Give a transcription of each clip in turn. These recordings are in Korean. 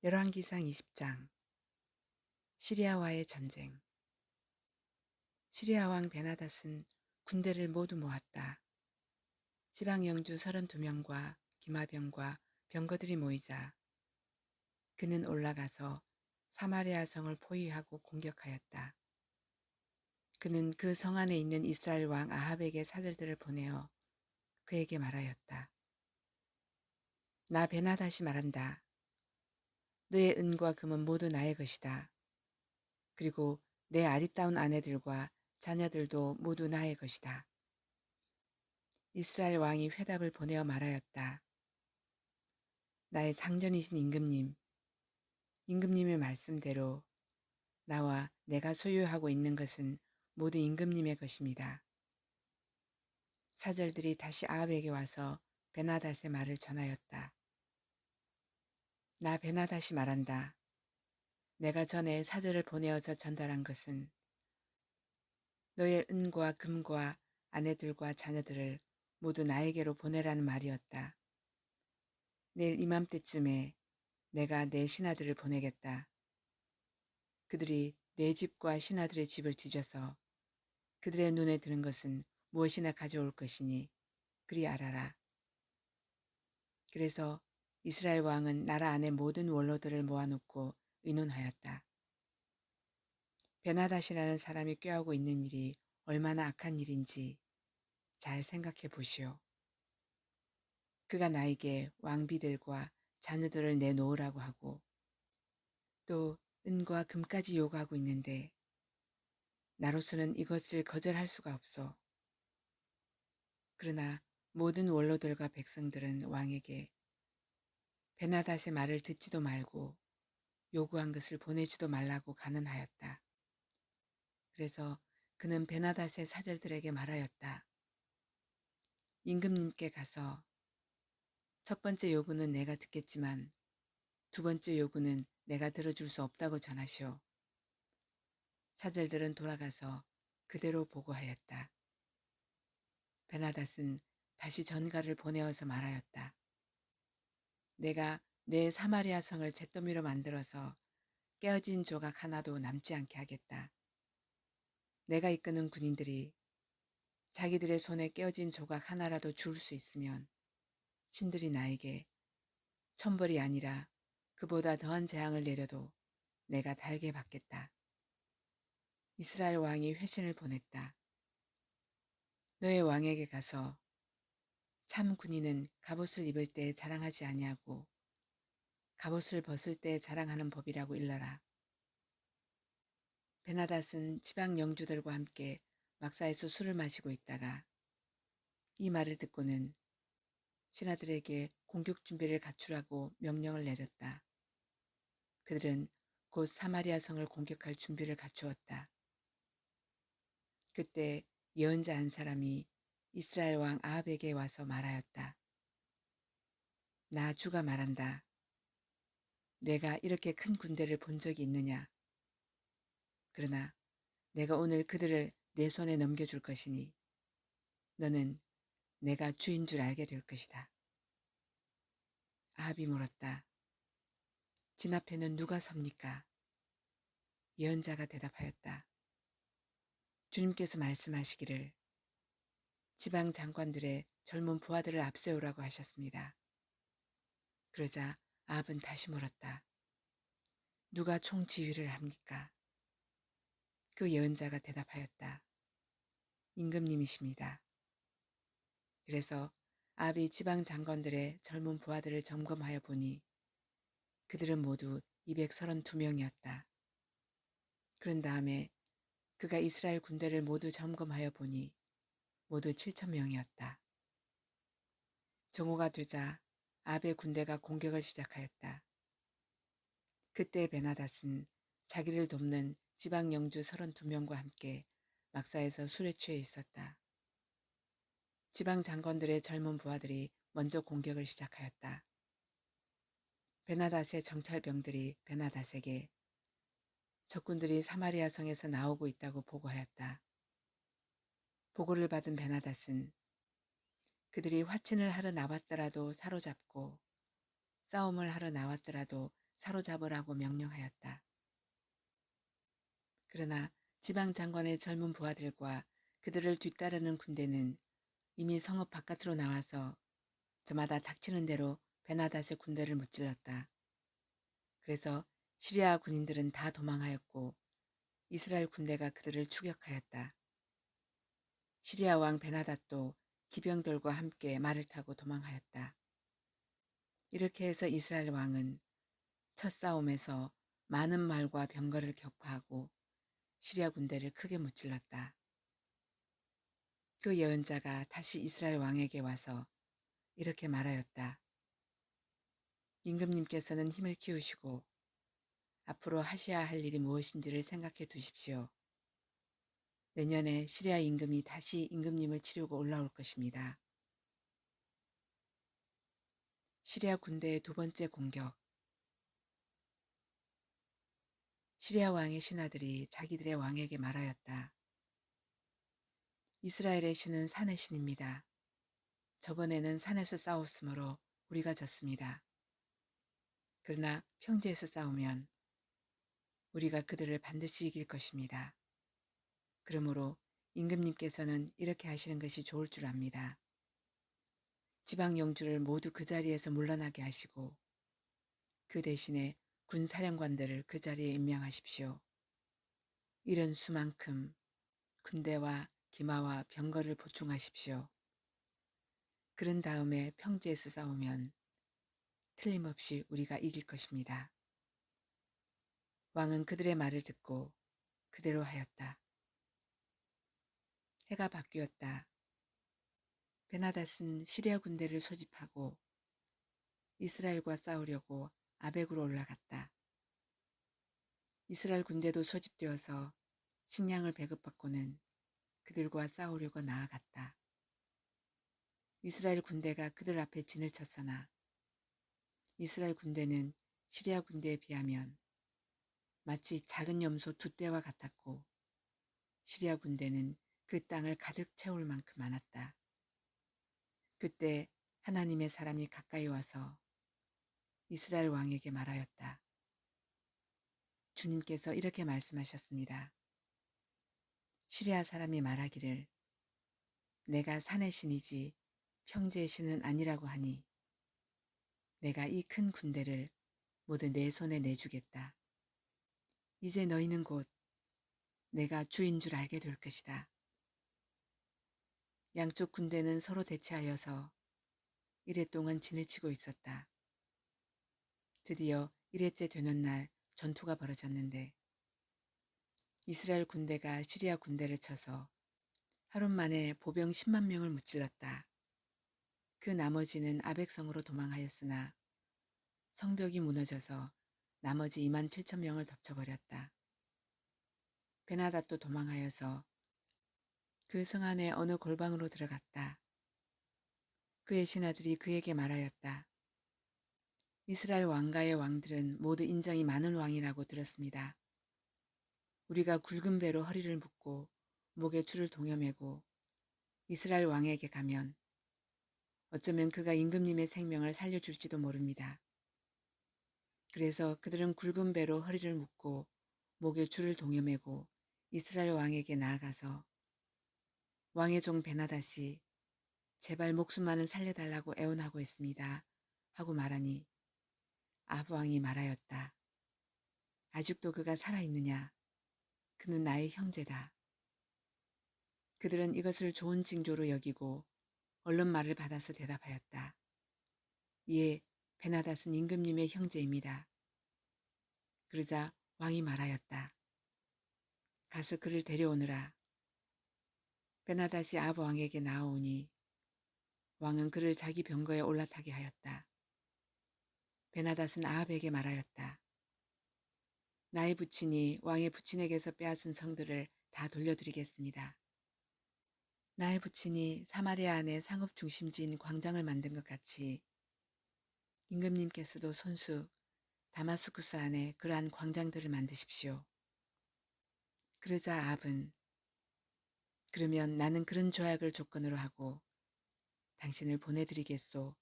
열왕기상 20장 시리아와의 전쟁. 시리아 왕 베나닷은 군대를 모두 모았다. 지방 영주 32명과 기마병과 병거들이 모이자 그는 올라가서 사마리아 성을 포위하고 공격하였다. 그는 그 성 안에 있는 이스라엘 왕 아합에게 사절들을 보내어 그에게 말하였다. 나 베나닷이 말한다. 너의 은과 금은 모두 나의 것이다. 그리고 내 아리따운 아내들과 자녀들도 모두 나의 것이다. 이스라엘 왕이 회답을 보내어 말하였다. 나의 상전이신 임금님의 말씀대로 나와 내가 소유하고 있는 것은 모두 임금님의 것입니다. 사절들이 다시 아합에게 와서 베나닷의 말을 전하였다. 나 베나닷이 말한다. 내가 전에 사절을 보내어서 전달한 것은 너의 은과 금과 아내들과 자녀들을 모두 나에게로 보내라는 말이었다. 내일 이맘때쯤에 내가 내 신하들을 보내겠다. 그들이 내 집과 신하들의 집을 뒤져서 그들의 눈에 드는 것은 무엇이나 가져올 것이니 그리 알아라. 그래서 이스라엘 왕은 나라 안의 모든 원로들을 모아놓고 의논하였다. 베나닷이라는 사람이 꾀하고 있는 일이 얼마나 악한 일인지 잘 생각해 보시오. 그가 나에게 왕비들과 자녀들을 내놓으라고 하고 또 은과 금까지 요구하고 있는데 나로서는 이것을 거절할 수가 없어. 그러나 모든 원로들과 백성들은 왕에게 베나닷의 말을 듣지도 말고 요구한 것을 보내주도 말라고 간언하였다. 그래서 그는 베나닷의 사절들에게 말하였다. 임금님께 가서 첫 번째 요구는 내가 듣겠지만 두 번째 요구는 내가 들어줄 수 없다고 전하시오. 사절들은 돌아가서 그대로 보고하였다. 베나닷은 다시 전가를 보내어서 말하였다. 내가 내 사마리아 성을 잿더미로 만들어서 깨어진 조각 하나도 남지 않게 하겠다. 내가 이끄는 군인들이 자기들의 손에 깨어진 조각 하나라도 줄 수 있으면 신들이 나에게 천벌이 아니라 그보다 더한 재앙을 내려도 내가 달게 받겠다. 이스라엘 왕이 회신을 보냈다. 너의 왕에게 가서 참 군인은 갑옷을 입을 때 자랑하지 아니하고 갑옷을 벗을 때 자랑하는 법이라고 일러라. 베나닷은 지방 영주들과 함께 막사에서 술을 마시고 있다가 이 말을 듣고는 신하들에게 공격 준비를 갖추라고 명령을 내렸다. 그들은 곧 사마리아 성을 공격할 준비를 갖추었다. 그때 예언자 한 사람이 이스라엘 왕 아합에게 와서 말하였다. 나 주가 말한다. 내가 이렇게 큰 군대를 본 적이 있느냐? 그러나 내가 오늘 그들을 내 손에 넘겨줄 것이니 너는 내가 주인 줄 알게 될 것이다. 아합이 물었다. 진 앞에는 누가 섭니까? 예언자가 대답하였다. 주님께서 말씀하시기를 지방 장관들의 젊은 부하들을 앞세우라고 하셨습니다. 그러자 아합은 다시 물었다. 누가 총지휘를 합니까? 그 예언자가 대답하였다. 임금님이십니다. 그래서 아합이 지방 장관들의 젊은 부하들을 점검하여 보니 그들은 모두 232명이었다. 그런 다음에 그가 이스라엘 군대를 모두 점검하여 보니 모두 7,000명이었다. 정오가 되자 아합의 군대가 공격을 시작하였다. 그때 베나닷은 자기를 돕는 지방 영주 32명과 함께 막사에서 술에 취해 있었다. 지방 장관들의 젊은 부하들이 먼저 공격을 시작하였다. 베나닷의 정찰병들이 베나닷에게 적군들이 사마리아 성에서 나오고 있다고 보고하였다. 보고를 받은 베나닷은 그들이 화친을 하러 나왔더라도 사로잡고 싸움을 하러 나왔더라도 사로잡으라고 명령하였다. 그러나 지방 장관의 젊은 부하들과 그들을 뒤따르는 군대는 이미 성읍 바깥으로 나와서 저마다 닥치는 대로 베나닷의 군대를 무찔렀다. 그래서 시리아 군인들은 다 도망하였고 이스라엘 군대가 그들을 추격하였다. 시리아 왕 베나닷도 기병들과 함께 말을 타고 도망하였다. 이렇게 해서 이스라엘 왕은 첫 싸움에서 많은 말과 병거를 격파하고 시리아 군대를 크게 무찔렀다. 그 예언자가 다시 이스라엘 왕에게 와서 이렇게 말하였다. 임금님께서는 힘을 키우시고 앞으로 하셔야 할 일이 무엇인지를 생각해 두십시오. 내년에 시리아 임금이 다시 임금님을 치르고 올라올 것입니다. 시리아 군대의 두 번째 공격. 시리아 왕의 신하들이 자기들의 왕에게 말하였다. 이스라엘의 신은 산의 신입니다. 저번에는 산에서 싸웠으므로 우리가 졌습니다. 그러나 평지에서 싸우면 우리가 그들을 반드시 이길 것입니다. 그러므로 임금님께서는 이렇게 하시는 것이 좋을 줄 압니다. 지방 영주를 모두 그 자리에서 물러나게 하시고 그 대신에 군 사령관들을 그 자리에 임명하십시오. 이런 수만큼 군대와 기마와 병거를 보충하십시오. 그런 다음에 평지에서 싸우면 틀림없이 우리가 이길 것입니다. 왕은 그들의 말을 듣고 그대로 하였다. 해가 바뀌었다. 베나닷은 시리아 군대를 소집하고 이스라엘과 싸우려고 아벡으로 올라갔다. 이스라엘 군대도 소집되어서 식량을 배급받고는 그들과 싸우려고 나아갔다. 이스라엘 군대가 그들 앞에 진을 쳤으나 이스라엘 군대는 시리아 군대에 비하면 마치 작은 염소 두 떼와 같았고 시리아 군대는 그 땅을 가득 채울 만큼 많았다. 그때 하나님의 사람이 가까이 와서 이스라엘 왕에게 말하였다. 주님께서 이렇게 말씀하셨습니다. 시리아 사람이 말하기를 내가 산의 신이지 평지의 신은 아니라고 하니 내가 이 큰 군대를 모두 내 손에 내주겠다. 이제 너희는 곧 내가 주인 줄 알게 될 것이다. 양쪽 군대는 서로 대치하여서 이랫동안 진을 치고 있었다. 드디어 1회째 되는 날 전투가 벌어졌는데 이스라엘 군대가 시리아 군대를 쳐서 하루 만에 보병 10만 명을 무찔렀다. 그 나머지는 아벡성으로 도망하였으나 성벽이 무너져서 나머지 2만 7천 명을 덮쳐버렸다. 베나닷도 도망하여서 그 성 안에 어느 골방으로 들어갔다. 그의 신하들이 그에게 말하였다. 이스라엘 왕가의 왕들은 모두 인정이 많은 왕이라고 들었습니다. 우리가 굵은 배로 허리를 묶고 목에 줄을 동여매고 이스라엘 왕에게 가면 어쩌면 그가 임금님의 생명을 살려줄지도 모릅니다. 그래서 그들은 굵은 배로 허리를 묶고 목에 줄을 동여매고 이스라엘 왕에게 나아가서 왕의 종 베나닷이 제발 목숨만은 살려달라고 애원하고 있습니다. 하고 말하니 아합 왕이 말하였다. 아직도 그가 살아있느냐? 그는 나의 형제다. 그들은 이것을 좋은 징조로 여기고 얼른 말을 받아서 대답하였다. 예, 베나닷은 임금님의 형제입니다. 그러자 왕이 말하였다. 가서 그를 데려오느라. 베나닷이 아합 왕에게 나아오니 왕은 그를 자기 병거에 올라타게 하였다. 베나닷은 아합에게 말하였다. 나의 부친이 왕의 부친에게서 빼앗은 성들을 다 돌려드리겠습니다. 나의 부친이 사마리아 안에 상업 중심지인 광장을 만든 것 같이 임금님께서도 손수 다마스쿠스 안에 그러한 광장들을 만드십시오. 그러자 아합은 그러면 나는 그런 조약을 조건으로 하고 당신을 보내드리겠소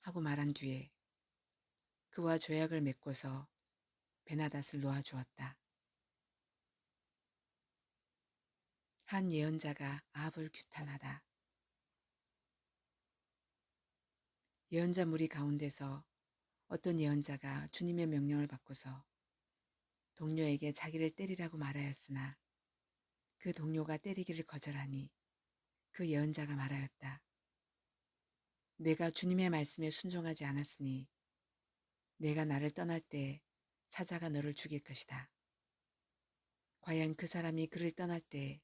하고 말한 뒤에 그와 조약을 맺고서 베나닷을 놓아주었다. 한 예언자가 아합을 규탄하다. 예언자 무리 가운데서 어떤 예언자가 주님의 명령을 받고서 동료에게 자기를 때리라고 말하였으나 그 동료가 때리기를 거절하니 그 예언자가 말하였다. 내가 주님의 말씀에 순종하지 않았으니 내가 나를 떠날 때 사자가 너를 죽일 것이다. 과연 그 사람이 그를 떠날 때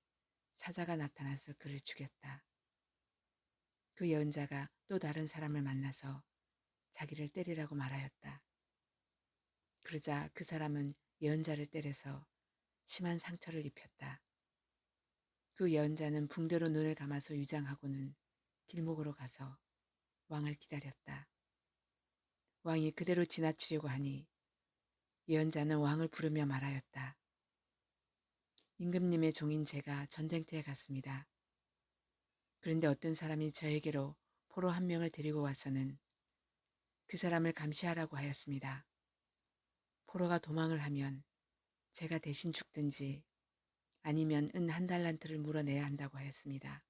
사자가 나타나서 그를 죽였다. 그 예언자가 또 다른 사람을 만나서 자기를 때리라고 말하였다. 그러자 그 사람은 예언자를 때려서 심한 상처를 입혔다. 그 예언자는 붕대로 눈을 감아서 유장하고는 길목으로 가서 왕을 기다렸다. 왕이 그대로 지나치려고 하니 예언자는 왕을 부르며 말하였다. 임금님의 종인 제가 전쟁터에 갔습니다. 그런데 어떤 사람이 저에게로 포로 한 명을 데리고 와서는 그 사람을 감시하라고 하였습니다. 포로가 도망을 하면 제가 대신 죽든지 아니면 은 한 달란트를 물어내야 한다고 하였습니다.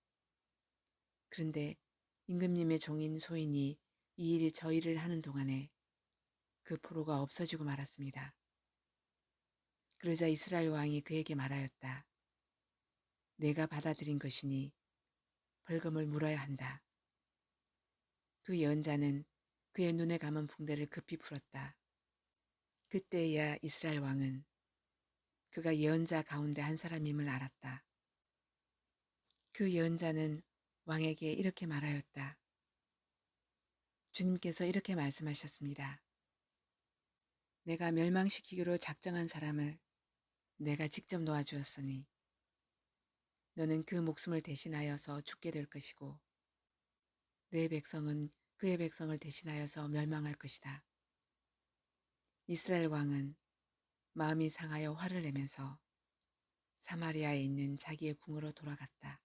그런데 임금님의 종인 소인이 저 일을 하는 동안에 그 포로가 없어지고 말았습니다. 그러자 이스라엘 왕이 그에게 말하였다. 내가 받아들인 것이니 벌금을 물어야 한다. 그 예언자는 그의 눈에 감은 붕대를 급히 풀었다. 그때야 이스라엘 왕은 그가 예언자 가운데 한 사람임을 알았다. 그 예언자는 왕에게 이렇게 말하였다. 주님께서 이렇게 말씀하셨습니다. 내가 멸망시키기로 작정한 사람을 내가 직접 놓아주었으니 너는 그 목숨을 대신하여서 죽게 될 것이고 내 백성은 그의 백성을 대신하여서 멸망할 것이다. 이스라엘 왕은 마음이 상하여 화를 내면서 사마리아에 있는 자기의 궁으로 돌아갔다.